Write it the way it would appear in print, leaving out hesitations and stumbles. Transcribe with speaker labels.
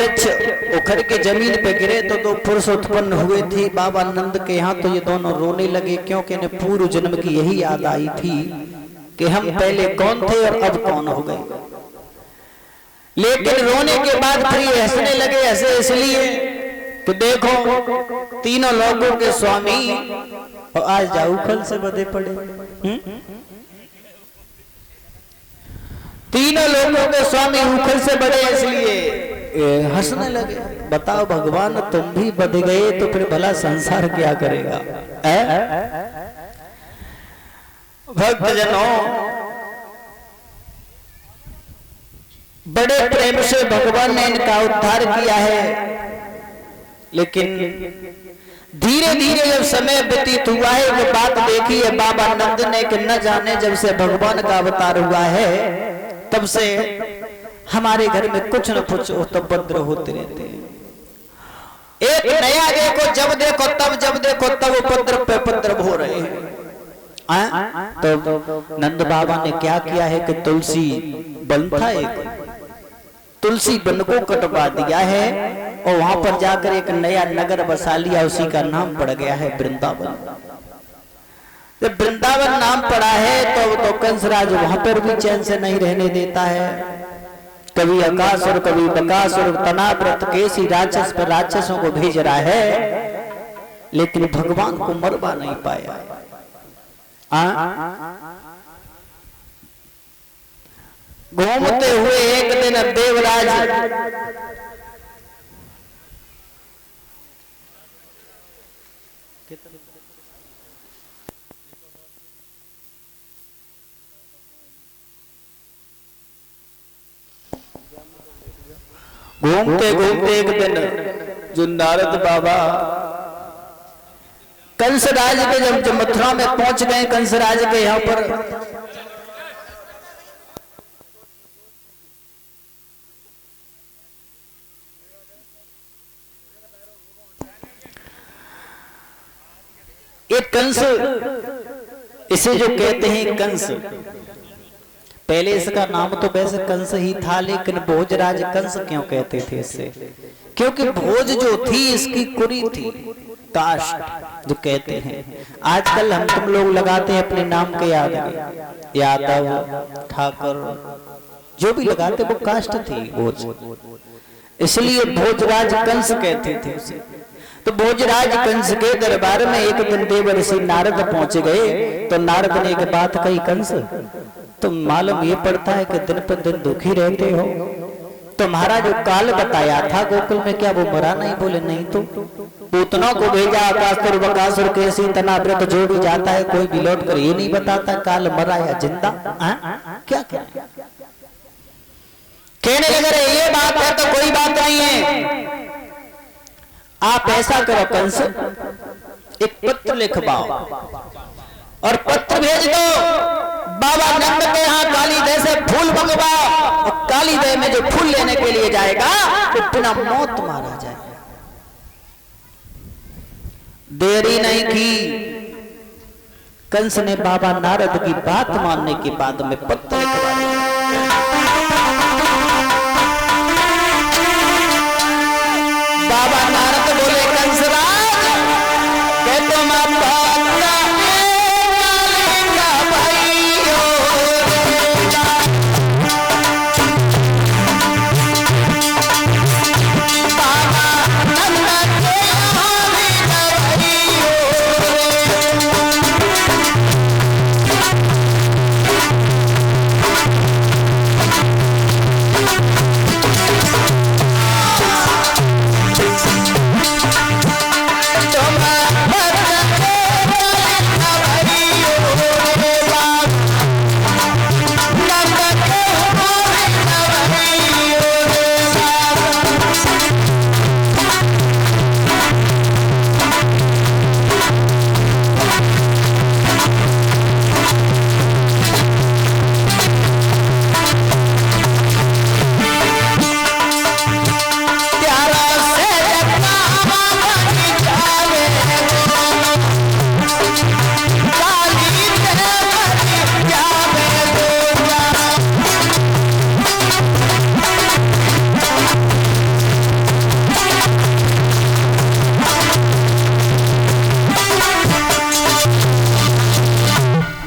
Speaker 1: वृक्ष उखड़ के जमीन पे गिरे तो दो पुरुष उत्पन्न हुए थे बाबा नंद के यहाँ। तो ये दोनों रोने लगे क्योंकि इन्हें पूर्व जन्म की यही याद आई थी कि हम पहले कौन थे और अब कौन हो गए। लेकिन रोने के बाद फिर ये हंसने लगे। हंसे इसलिए कि देखो तीनों लोगों के स्वामी और आज जाऊ फल से बधे पड़े। तीनों लोगों के स्वामी उखल से बड़े इसलिए हंसने लगे। बताओ भगवान तुम भी बध गए तो फिर भला संसार क्या करेगा। भक्तजनों बड़े प्रेम से भगवान ने इनका उद्धार किया है। लेकिन धीरे धीरे जब समय व्यतीत हुआ है वो बात देखी है बाबा नंद ने कि न जाने जब से भगवान का अवतार हुआ है तब से हमारे घर में कुछ न कुछ उपद्र होते रहते हैं। एक नया देखो जब देखो तब, जब देखो तब उपद्रव पे उपद्रव हो रहे हैं। तो नंद बाबा ने क्या किया है कि तुलसी वन था एक, तुलसी वन को कटवा दिया है और वहां पर जाकर एक नया नगर बसा लिया। उसी का नाम पड़ गया है वृंदावन। जब वृंदावन नाम पड़ा है तो कंसराज वहां पर भी चैन से नहीं रहने देता है। कभी अकासुर कभी बकासुर तनाव्रत केसी राक्षस पर राक्षसों को भेज रहा है लेकिन भगवान को मरवा नहीं पाया। घूमते हुए एक दिन देवराज घूमते घूमते एक दिन जो नारद बाबा कंसराज के जब मथुरा में पहुंच गए, कंसराज के यहाँ पर एक कंस, इसे जो कहते हैं कंस, पहले इसका नाम तो वैसे कंस ही था लेकिन भोजराज कंस क्यों कहते थे इससे, क्योंकि भोज जो थी इसकी कुरी थी, कास्ट जो कहते हैं। आजकल हम तुम लोग लगाते हैं अपने नाम के यादव ठाकुर जो भी लगाते वो कास्ट थी भोज, इसलिए भोजराज कंस कहते थे उसे। तो भोजराज कंस के दरबार में एक दिन देवर्षि नारद पहुंच गए। तो नारद ने एक बात कही, कंस तुम मालूम ये पड़ता है कि दिन पर दिन दुखी रहते हो, तुम्हारा जो काल बताया था गोकुल में क्या वो मरा नहीं? बोले नहीं। तो पूतनों को भेजा, अकासुर बकासुर कैसी तनाव्रत जो भी जाता है कोई भी लौट कर ये नहीं बताता काल मरा या जिंदा। क्या क्या कहने लगे, ये बात है तो कोई बात नहीं है। आप ऐसा करो कंस, एक पत्र लिखवाओ और पत्र भेज दो बाबा नंद के यहाँ कालीदह से फूल मंगवाओ और कालीदह में जो फूल लेने के लिए जाएगा वो बिना मौत मारा जाएगा। देरी नहीं की, कंस ने बाबा नारद की बात मानने के बाद में पत्र लिखवाया।